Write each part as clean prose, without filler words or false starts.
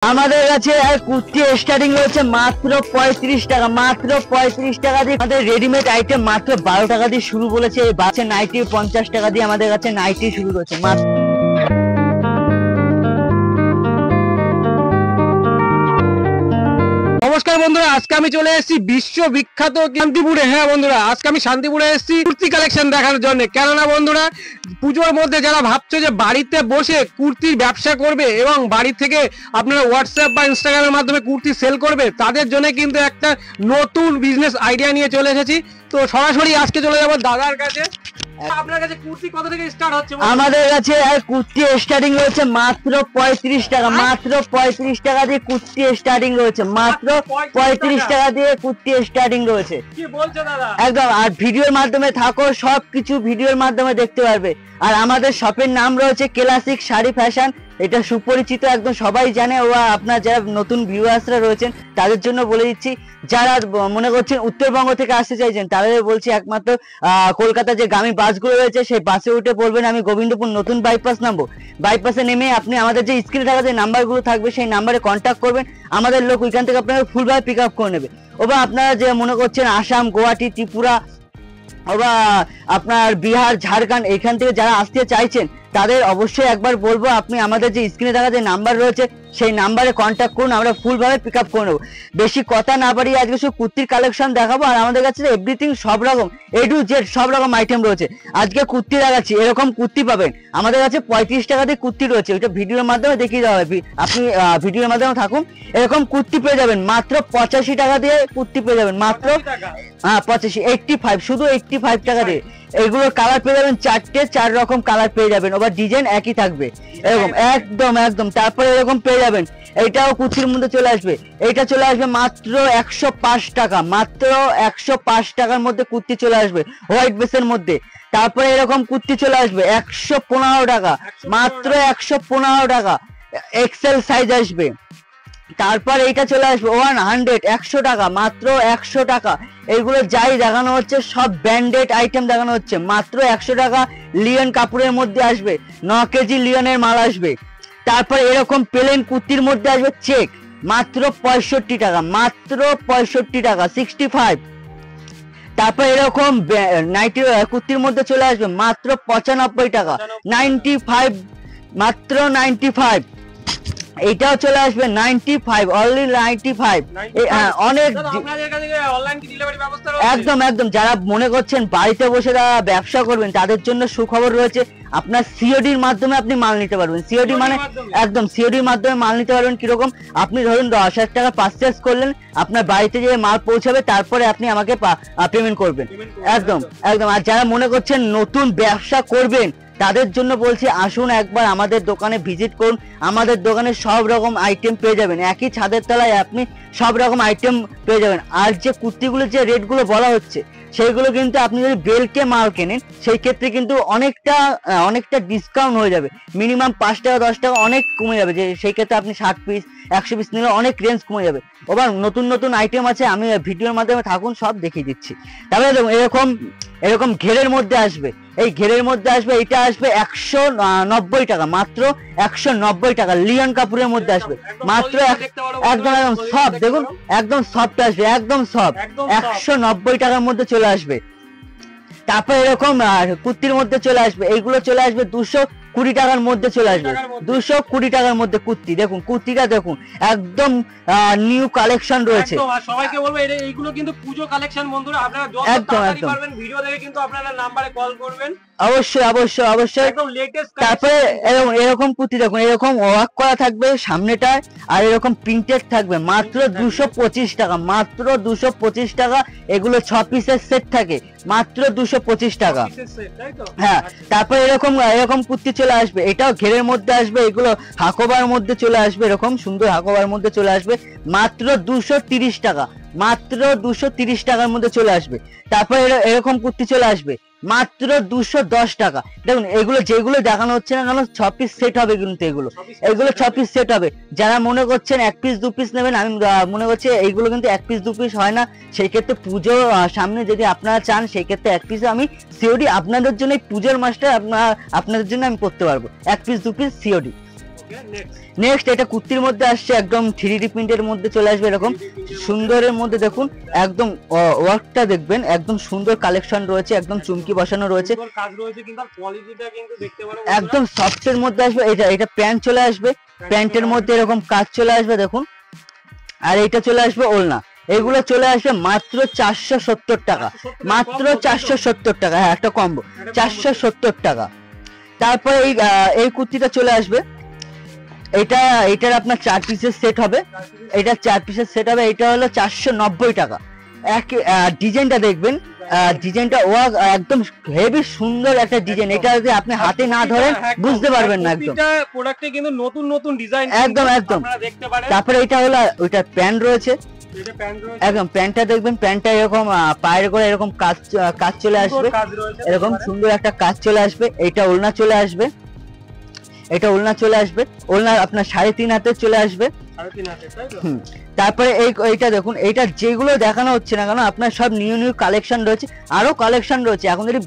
আমাদের কাছে কুর্তি স্টার্টিং রয়েছে মাত্র 35 টাকা, মাত্র 35 টাকা দিয়ে। আমাদের রেডিমেড আইটেম মাত্র 12 টাকা দিয়ে শুরু বলেছে। এই বাচ্চা নাইটি 50 টাকা দিয়ে আমাদের কাছে নাইটি শুরু রয়েছে মাত্র। নমস্কার বন্ধুরা, আজকে আমি চলে এসেছি বিশ্ববিখ্যাত শান্তিপুরে। হ্যাঁ বন্ধুরা, আজকে আমি শান্তিপুরে এসেছি কুর্তি কালেকশন দেখানোর জন্য। কেননা বন্ধুরা, পুজোর মধ্যে যারা ভাবছো যে বাড়িতে বসে কুর্তির ব্যবসা করবে এবং বাড়ি থেকে আপনারা হোয়াটসঅ্যাপ বা ইনস্টাগ্রামের মাধ্যমে কুর্তি সেল করবে, তাদের জন্য কিন্তু একটা নতুন বিজনেস আইডিয়া নিয়ে চলে এসেছি। তো সরাসরি আজকে চলে যাবো দাদার কাছে। আপনার কাছে কুর্তি কত থেকে স্টার্ট হচ্ছে? আমাদের কাছে কুর্তি স্টার্টিং রয়েছে মাত্র 35 টাকা, মাত্র 35 টাকা দিয়ে কুর্তি স্টার্টিং রয়েছে, মাত্র 35 টাকা দিয়ে কুর্তি স্টার্টিং রয়েছে। কি বলছো দাদা? একদম। আর ভিডিওর মাধ্যমে থাকো, সবকিছু ভিডিওর মাধ্যমে দেখতে পারবে। আর আমাদের শপের নাম রয়েছে ক্লাসিক শাড়ি ফ্যাশন। এটা সুপরিচিত, একদম সবাই জানে। ও আপনার যারা নতুন ভিউয়ার্সরা রয়েছেন তাদের জন্য বলে দিচ্ছি, যারা মনে করছেন উত্তরবঙ্গ থেকে আসতে চাইছেন তাদের বলছি একমাত্র কলকাতা যে গামী বাসগুলো রয়েছে সেই বাসে উঠে বলবেন আমি গোবিন্দপুর নতুন বাইপাস নামবো। বাইপাসে নেমে আপনি আমাদের যে স্ক্রিনে থাকা যে নাম্বারগুলো থাকবে সেই নাম্বারে কন্ট্যাক্ট করবেন। আমাদের লোক ওইখান থেকে আপনাকে ফুলভাবে পিক আপ করে নেবে। ওবা আপনারা যে মনে করছেন আসাম, গুয়াহাটি, ত্রিপুরা বা আপনার বিহার, ঝাড়খণ্ড এখান থেকে যারা আসতে চাইছেন তাদের অবশ্যই একবার বলবো আপনি আমাদের যে স্ক্রিনে থাকা যে নাম্বার রয়েছে সেই নাম্বারে কন্ট্যাক্ট করুন, আমরা ফুলভাবে পিক আপ করে নেবো। বেশি কথা না বাড়িয়ে আজকে শুধু কুর্তির কালেকশন দেখাবো। আর আমাদের কাছে এভরিথিং সব রকম এ টু জেড সব রকম আইটেম রয়েছে। আজকে কুর্তি দেখাচ্ছি, এরকম কুর্তি পাবেন আমাদের কাছে 35 টাকা দিয়ে কুর্তি রয়েছে। ওইটা ভিডিওর মাধ্যমে দেখিয়ে দেওয়া হবে, আপনি ভিডিওর মাধ্যমে থাকুন। এরকম কুর্তি পেয়ে যাবেন মাত্র 85 টাকা দিয়ে কুর্তি পেয়ে যাবেন মাত্র। হ্যাঁ 85, 85, শুধু 85 টাকা দিয়ে। এগুলোর কালার পেয়ে যাবেন চারটে, 4 রকম কালার পেয়ে যাবেন। ওবার ডিজাইন একই থাকবে এরকম, একদম একদম। তারপরে এরকম পেয়ে যাবেন, এইটাও কুচির মধ্যে চলে আসবে। এইটা চলে আসবে মাত্র 105 টাকা, মাত্র 105 টাকার মধ্যে কুর্তি চলে আসবে হোয়াইট বেসের মধ্যে। তারপরে এরকম কুর্তি চলে আসবে 115 টাকা, মাত্র 115 টাকা এক্সেল সাইজ আসবে। তারপর এইটা চলে আসবে 100 টাকা, মাত্র 100 টাকা। এগুলো যাই দেখানো হচ্ছে সব ব্র্যান্ডেড আইটেম দেখানো হচ্ছে, মাত্র 100 টাকা। লিওন কাপড়ের মধ্যে আসবে, 9 কেজি লিওনের মাল আসবে। তারপর এরকম প্লেন কুর্তির মধ্যে আসবে চেক, মাত্র 65 টাকা, মাত্র 65 টাকা, 65। তারপর এরকম নাইটি কুর্তির মধ্যে চলে আসবে মাত্র 95 টাকা, 95, মাত্র 95। এটাও চলে আসবে 95, অনলি 95। অনেক একদম একদম। যারা মনে করছেন বাড়িতে বসে যারা ব্যবসা করবেন তাদের জন্য সুখবর রয়েছে। আপনার সিওডির মাধ্যমে আপনি মাল নিতে পারবেন। সিওডি মানে একদম সিওডির মাধ্যমে মাল নিতে পারবেন। কিরকম? আপনি ধরুন 10,000 টাকা পারচেজ করলেন, আপনার বাড়িতে যে মাল পৌঁছাবে তারপরে আপনি আমাকে পেমেন্ট করবেন। একদম একদম। আর যারা মনে করছেন নতুন ব্যবসা করবেন তাদের জন্য বলছি আসুন একবার আমাদের দোকানে ভিজিট করুন। আমাদের দোকানে সব রকম আইটেম পেয়ে যাবেন, একই ছাদের তলায় আপনি সব রকম আইটেম পেয়ে যাবেন। আর যে কুর্তিগুলোর যে রেটগুলো বলা হচ্ছে সেইগুলো কিন্তু আপনি যদি বেলকে মাল কেনেন সেই ক্ষেত্রে কিন্তু অনেকটা ডিসকাউন্ট হয়ে যাবে। মিনিমাম 5 টাকা 10 টাকা অনেক কমে যাবে। যে সেই ক্ষেত্রে আপনি 60 পিস 100 পিস নিলে অনেক রেঞ্জ কমে যাবে। আবার নতুন নতুন আইটেম আছে, আমি ভিডিওর মাধ্যমে থাকুন সব দেখিয়ে দিচ্ছি। তারপরে এরকম ঘেরের মধ্যে আসবে, এই ঘেরের মধ্যে আসবে, এটা আসবে 190 টাকা, মাত্র 190 টাকা। লিওন কাপড়ের মধ্যে আসবে মাত্র একদম একদম সফট, দেখুন একদম সফট আসবে, একদম সফট, 190 টাকার মধ্যে চলে আসবে। তারপর এরকম কুর্তির মধ্যে চলে আসবে, এইগুলো চলে আসবে 220 টাকার মধ্যে চলে আসবে, 220 টাকার মধ্যে কুর্তি। দেখুন কুর্তিটা দেখুন একদম নিউ কালেকশন রয়েছে। সবাইকে বলবো এইগুলো কিন্তু পুজো কালেকশন বন্ধুরা, আপনারা যত তাড়াতাড়ি পারবেন ভিডিও দেখে কিন্তু আপনারা নাম্বারে কল করবেন। অবশ্যই অবশ্যই অবশ্যই একদম লেটেস্ট। তারপরে এরকম কুর্তি দেখুন, এরকম ওয়ার্ক করা থাকবে সামনেটায়, আর এরকম প্রিন্টেড থাকবে মাত্র 225 টাকা, মাত্র 225 টাকা। এগুলো 6 পিসের সেট থাকে, মাত্র 225 টাকা। হ্যাঁ। তারপরে এরকম কুর্তি চলে আসবে, এটাও ঘেরের মধ্যে আসবে, এগুলো হাকোবার মধ্যে চলে আসবে, এরকম সুন্দর হাকোবার মধ্যে চলে আসবে মাত্র 230 টাকা, মাত্র 230 টাকার মধ্যে চলে আসবে। তারপরে এরকম কুর্তি চলে আসবে মাত্র 210 টাকা। দেখুন এগুলো যেগুলো দেখানো হচ্ছে না কেন 6 পিস সেট হবে, কিন্তু এগুলো 6 পিস সেট হবে। যারা মনে করছেন 1 পিস 2 পিস নেবেন, আমি মনে করছি এইগুলো কিন্তু 1 পিস 2 পিস হয় না। সেই ক্ষেত্রে পুজো সামনে যদি আপনারা চান সেই ক্ষেত্রে 1 পিস আমি সিওডি আপনাদের জন্য, পুজোর মাসটা আপনাদের জন্য আমি করতে পারবো, 1 পিস 2 পিস সিওডি। নেক্সট এটা কুর্তির মধ্যে আসছে একদম 3D প্রিন্টের মধ্যে চলে আসবে এরকম সুন্দরের মধ্যে। দেখুন একদম ওয়ার্কটা দেখবেন, একদম সুন্দর কালেকশন রয়েছে, একদম চুমকি বসানো রয়েছে, একদম সফটের মধ্যে আসবে। এটা প্যান্ট চলে আসবে, প্যান্টের মধ্যে এরকম কাজ চলে আসবে দেখুন। আর এটা চলে আসবে ওড়না। এগুলো চলে আসবে মাত্র 470 টাকা, মাত্র 470 টাকা। হ্যাঁ, একটা কম্বো 470 টাকা। তারপরে এই কুর্তিটা চলে আসবে, এটার আপনার 4 পিসের সেট হবে, এটা 4 পিসের সেট হবে। এটা হলো 490 টাকা। ডিজাইনটা দেখবেন, ডিজাইনটা একদম হেভি সুন্দর একটা ডিজাইন। এটা যদি আপনি হাতে না ধরেন বুঝতে পারবেন না। একদম প্রোডাক্টে কিন্তু নতুন নতুন ডিজাইন একদম একদম। তারপরে এটা হলো ওইটা প্যান্ট রয়েছে, একদম প্যান্টটা দেখবেন, প্যান্টটা এরকম পায়ের করে এরকম কাজ চলে আসবে, এরকম সুন্দর একটা কাজ চলে আসবে। এটা ওড়না চলে আসবে, এটা ওড়না চলে আসবে, ওড়না আপনার 3.5 হাতে চলে আসবে। তারপরে এইটা দেখুন, এইটা যেগুলো দেখানো হচ্ছে না কেন আপনার সব নিউ নিউ কালেকশন রয়েছে, আরো কালেকশন রয়েছে। এখন যদি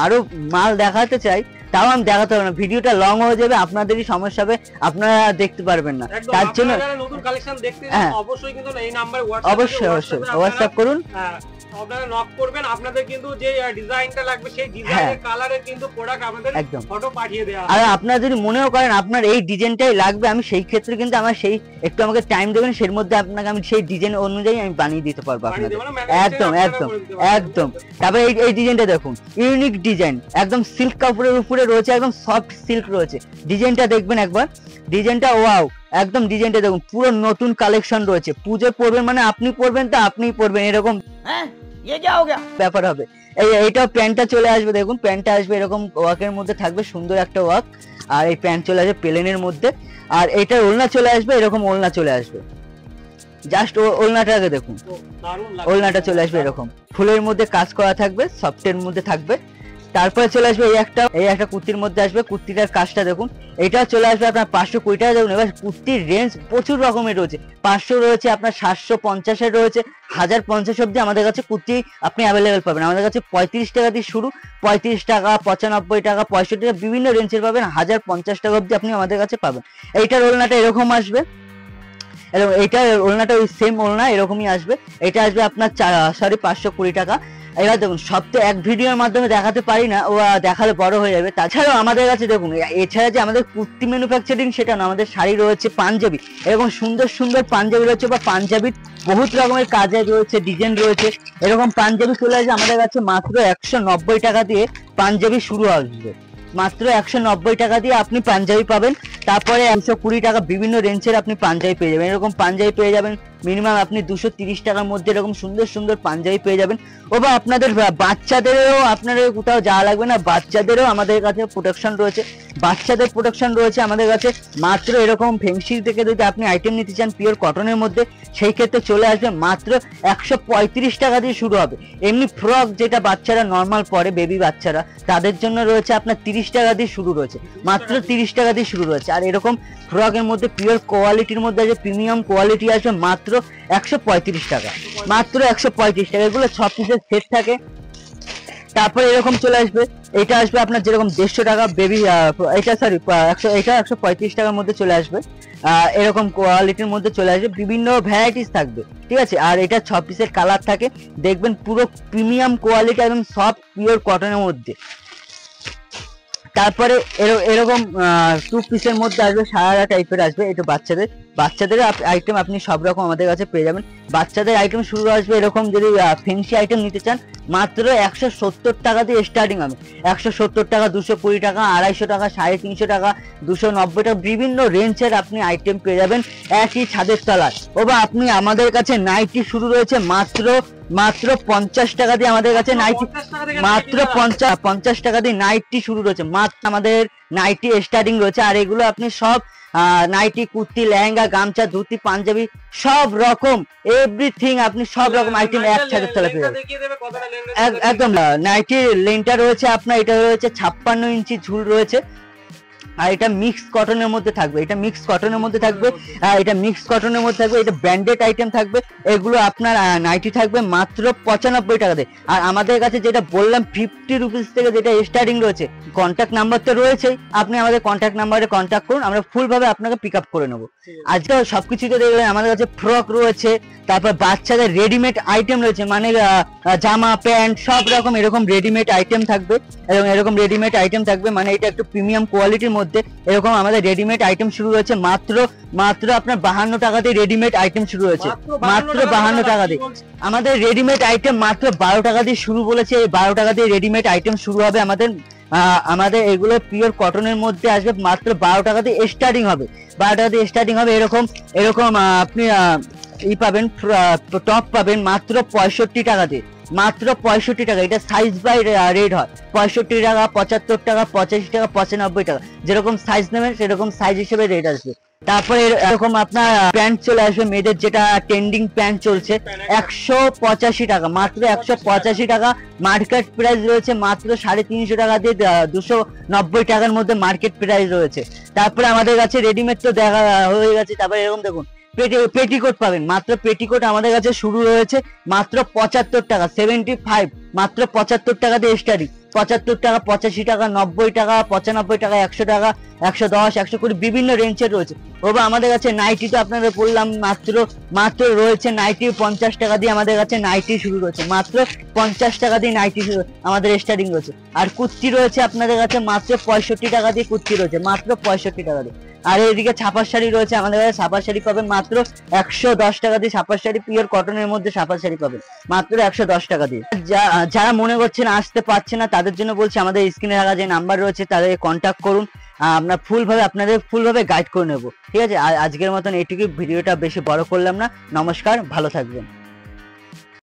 আরো মাল দেখাতে চাই তাও আমি দেখাতে পারবো না, ভিডিওটা লং হয়ে যাবে, আপনাদেরই সমস্যা হবে, আপনারা দেখতে পারবেন না। তার জন্য নতুন কালেকশন দেখতে অবশ্যই কিন্তু এই নাম্বারে অবশ্যই হোয়াটসঅ্যাপ করুন, আপনারা নক করবেন। আপনাদের কিন্তু যে ডিজাইনটা লাগবে সেই ডিজাইনের কালারের কিন্তু প্রোডাক্ট আমাদের ফটো পাঠিয়ে দেওয়া হবে। আর আপনারা যদি মনেও করেন আপনার এই ডিজাইনটাই লাগবে, আমি সেই ক্ষেত্রে কিন্তু আমার সেই একটু আমাকে টাইম দেবেন, সের মধ্যে আপনাকে আমি সেই ডিজাইন অনুযায়ী আমি বানিয়ে দিতে পারবো আপনাদের। একদম একদম একদম। তারপরে এই ডিজাইনটা দেখুন, ইউনিক ডিজাইন, একদম সিল্ক কাপড়ের উপরে রয়েছে, একদম সফট সিল্ক রয়েছে। ডিজাইনটা দেখবেন একবার, ডিজাইনটা ওয়াও, একদম ডিজাইনটা দেখুন, পুরো নতুন কালেকশন রয়েছে। পুজো পরবেন মানে আপনি পরবেন তো আপনিই পরবেন, এরকম ব্যাপার হবে। এইটাও প্যান্টটা চলে আসবে, দেখুন প্যান্টটা আসবে এরকম ওয়ার্কের মধ্যে থাকবে, সুন্দর একটা ওয়ার্ক। আর এই প্যান্ট চলে আসবে প্লেনের মধ্যে। আর এটা ওড়না চলে আসবে, এরকম ওড়না চলে আসবে। জাস্ট ওড়নাটাকে দেখুন, ওড়নাটা চলে আসবে এরকম ফুলের মধ্যে কাজ করা থাকবে, সফটের মধ্যে থাকবে। তারপরে চলে আসবে এই একটা কুর্তির মধ্যে আসবে, কুর্তিটার কাজটা দেখুন। এটা চলে আসবে আপনার 520 টাকা। দেখুন এবার কুর্তির রেঞ্জ প্রচুর রকমের রয়েছে, 500 রয়েছে, আপনার 750 রয়েছে, 1050 অব্দি আমাদের কাছে কুর্তি আপনি অ্যাভেলেবেল পাবেন। আমাদের কাছে 35 টাকা দিয়ে শুরু, 35 টাকা, 95 টাকা, 65 টাকা, বিভিন্ন রেঞ্জের পাবেন। 1050 টাকা অব্দি আপনি আমাদের কাছে পাবেন। এইটার ওড়নাটা এরকম আসবে, এবং এইটা ওড়নাটা ওই সেম ওড়না এরকমই আসবে। এটা আসবে আপনার 520 টাকা। এবার দেখুন সব তো এক ভিডিওর মাধ্যমে দেখাতে পারি না, ও দেখালে বড় হয়ে যাবে। তাছাড়াও আমাদের কাছে দেখুন, এছাড়া যে আমাদের কুর্তি ম্যানুফ্যাকচারিং সেটা না, আমাদের শাড়ি রয়েছে, পাঞ্জাবি, এরকম সুন্দর সুন্দর পাঞ্জাবি রয়েছে, বা পাঞ্জাবির বহুত রকমের কাজে রয়েছে, ডিজাইন রয়েছে। এরকম পাঞ্জাবি চলে আসবে আমাদের কাছে মাত্র 190 টাকা দিয়ে পাঞ্জাবি শুরু আসবে, মাত্র 190 টাকা দিয়ে আপনি পাঞ্জাবি পাবেন। তারপরে 120 টাকা বিভিন্ন রেঞ্জের আপনি পাঞ্জাবি পেয়ে যাবেন, এরকম পাঞ্জাবি পেয়ে যাবেন মিনিমাম আপনি 230 টাকার মধ্যে এরকম সুন্দর সুন্দর পাঞ্জাবি পেয়ে যাবেন। ও বা আপনাদের বাচ্চাদেরও আপনাদের কোথাও যাওয়া লাগবে না, বাচ্চাদেরও আমাদের কাছে প্রোটেকশন রয়েছে, বাচ্চাদের প্রোটেকশন রয়েছে আমাদের কাছে। মাত্র এরকম ফেন্সি থেকে যদি আপনি আইটেম নিতে চান পিওর কটনের মধ্যে, সেই ক্ষেত্রে চলে আসবে মাত্র 135 টাকা দিয়ে শুরু হবে। এমনি ফ্রক যেটা বাচ্চারা নর্মাল পরে, বেবি বাচ্চারা, তাদের জন্য রয়েছে আপনার 30 টাকা দিয়ে শুরু রয়েছে, মাত্র 30 টাকা দিয়ে শুরু রয়েছে। আর এরকম ফ্রকের মধ্যে পিওর কোয়ালিটির মধ্যে আছে, প্রিমিয়াম কোয়ালিটি আসবে মাত্র 135 টাকা, মাত্র 135 টাকা। এগুলো 6 পিসের সেট থাকে। তারপরে এরকম চলে আসবে, এটা আসবে আপনার যেরকম 150 টাকা বেবি, এটা সরি এটা 135 টাকার মধ্যে চলে আসবে। এরকম কোয়ালিটির মধ্যে চলে আসবে, বিভিন্ন ভ্যারাইটিস থাকবে, ঠিক আছে। আর এটা 6 পিসের কালার থাকে, দেখবেন পুরো প্রিমিয়াম কোয়ালিটি, একদম সফট পিওর কটনের মধ্যে। তারপরে এরকম 2 পিসের মধ্যে আসবে, সারারা টাইপের আসবে। এটা বাচ্চাদের আইটেম আপনি সব রকম আমাদের কাছে পেয়ে যাবেন। বাচ্চাদের আইটেম শুরু আসবে এরকম, যদি ফেন্সি আইটেম নিতে চান মাত্র 170 টাকা দিয়ে স্টার্টিং হবে। 170 টাকা, 220 টাকা, 250 টাকা, 350 টাকা, 290 টাকা, বিভিন্ন রেঞ্জের আপনি আইটেম পেয়ে যাবেন একই ছাদের তলায়। ও বা আপনি আমাদের কাছে নাইটি শুরু রয়েছে মাত্র 50 টাকা দিয়ে আমাদের কাছে নাইটি, মাত্র 50 টাকা দিয়ে নাইটি শুরু রয়েছে, মাত্র আমাদের নাইটি স্টার্টিং রয়েছে। আর এগুলো আপনি সব নাইটি, কুর্তি, লেহেঙ্গা, গামছা, ধুতি, পাঞ্জাবি, সব রকম এভরিথিং আপনি সব রকম আইটেম একসাথে চলে পেয়ে যাবেন। একদম নাইটির লেনটা রয়েছে আপনার, এটা রয়েছে 56 ইঞ্চি ঝুল রয়েছে, আর এটা মিক্স কটনের মধ্যে থাকবে, এটা মিক্স কটনের মধ্যে থাকবে, এটা মিক্স কটনের মধ্যে থাকবে, এটা ব্র্যান্ডেড আইটেম থাকবে। এগুলো আপনার নাইটি থাকবে মাত্র 95 টাকাতে। আর আমাদের কাছে যেটা বললাম 50 রুপিস থেকে যেটা স্টার্টিং রয়েছে, কন্ট্যাক্ট নাম্বার তো রয়েছেই, আপনি আমাদের কন্ট্যাক্ট নাম্বারে কন্ট্যাক্ট করুন, আমরা ফুল ভাবে আপনাকে পিক আপ করে নেবো। আজকে সবকিছুতে দেখবেন আমাদের কাছে ফ্রক রয়েছে, তারপর বাচ্চাদের রেডিমেড আইটেম রয়েছে, মানে জামা প্যান্ট সব রকম এরকম রেডিমেড আইটেম থাকবে, এবং এরকম রেডিমেড আইটেম থাকবে, মানে এটা একটু প্রিমিয়াম কোয়ালিটির মধ্যে। এরকম আমাদের রেডিমেড আইটেম শুরু হয়েছে মাত্র আপনার 52 টাকাতে রেডিমেড আইটেম শুরু হয়েছে, মাত্র 52 টাকা দিয়ে। আমাদের রেডিমেড আইটেম মাত্র 12 টাকা দিয়ে শুরু বলেছে, এই 12 টাকা দিয়ে রেডিমেড আইটেম শুরু হবে আমাদের এগুলো পিওর কটনের মধ্যে আসবে, মাত্র 12 টাকা দিয়ে স্টার্টিং হবে, 12 টাকা দিয়ে স্টার্টিং হবে। এরকম আপনি পাবেন, টপ পাবেন মাত্র 65 টাকা দিয়ে, মাত্র 65 টাকা। এটা সাইজ বাই রেট হয়, 65 টাকা, 75 টাকা, 85 টাকা, 95 টাকা, যেরকম সাইজ নেবেন সেরকম সাইজ হিসেবে রেট আসবে। তারপরে এরকম আপনার প্যান্ট চলে আসবে, মেয়েদের যেটা ট্রেন্ডিং প্যান্ট চলছে 185 টাকা, মাত্র 185 টাকা। মার্কেট প্রাইস রয়েছে মাত্র 350 টাকা দিয়ে, 290 টাকার মধ্যে মার্কেট প্রাইস রয়েছে। তারপরে আমাদের কাছে রেডিমেড তো দেখা হয়ে গেছে, তারপরে এরকম দেখুন পেটিকোট পাবেন, মাত্র পেটিকোট আমাদের কাছে শুরু হয়েছে মাত্র 75 টাকা, 75, মাত্র 75 টাকা দিয়ে স্টার্টিং, 75 টাকা, 85 টাকা, 90 টাকা, 95 টাকা, 100 টাকা, 110, 120 বিভিন্ন রেঞ্জের রয়েছে। ওবা আমাদের কাছে নাইটি তো আপনাদের বললাম মাত্র রয়েছে নাইটি 50 টাকা দিয়ে, আমাদের কাছে নাইটি শুরু রয়েছে, মাত্র 50 টাকা দিয়ে নাইটি আমাদের স্টার্টিং রয়েছে। আর কুর্তি রয়েছে আপনাদের কাছে মাত্র 65 টাকা দিয়ে, কুর্তি রয়েছে মাত্র 65 টাকা দিয়ে। আর এইদিকে ছাপার শাড়ি রয়েছে আমাদের কাছে, ছাপার শাড়ি পাবেন মাত্র 110 টাকা দিয়ে, ছাপার শাড়ি পিওর কটনের মধ্যে ছাপার শাড়ি পাবেন মাত্র 110 টাকা দিয়ে। যারা মনে করছেন আসতে পারছে না তাদের জন্য বলছি, আমাদের স্ক্রিনে থাকা যে নাম্বার রয়েছে তাদের কন্ট্যাক্ট করুন, আমরা আপনাদের ফুলভাবে গাইড করে নেবো, ঠিক আছে। আজকের মতন এইটুকু, ভিডিওটা বেশি বড় করলাম না, নমস্কার, ভালো থাকবেন।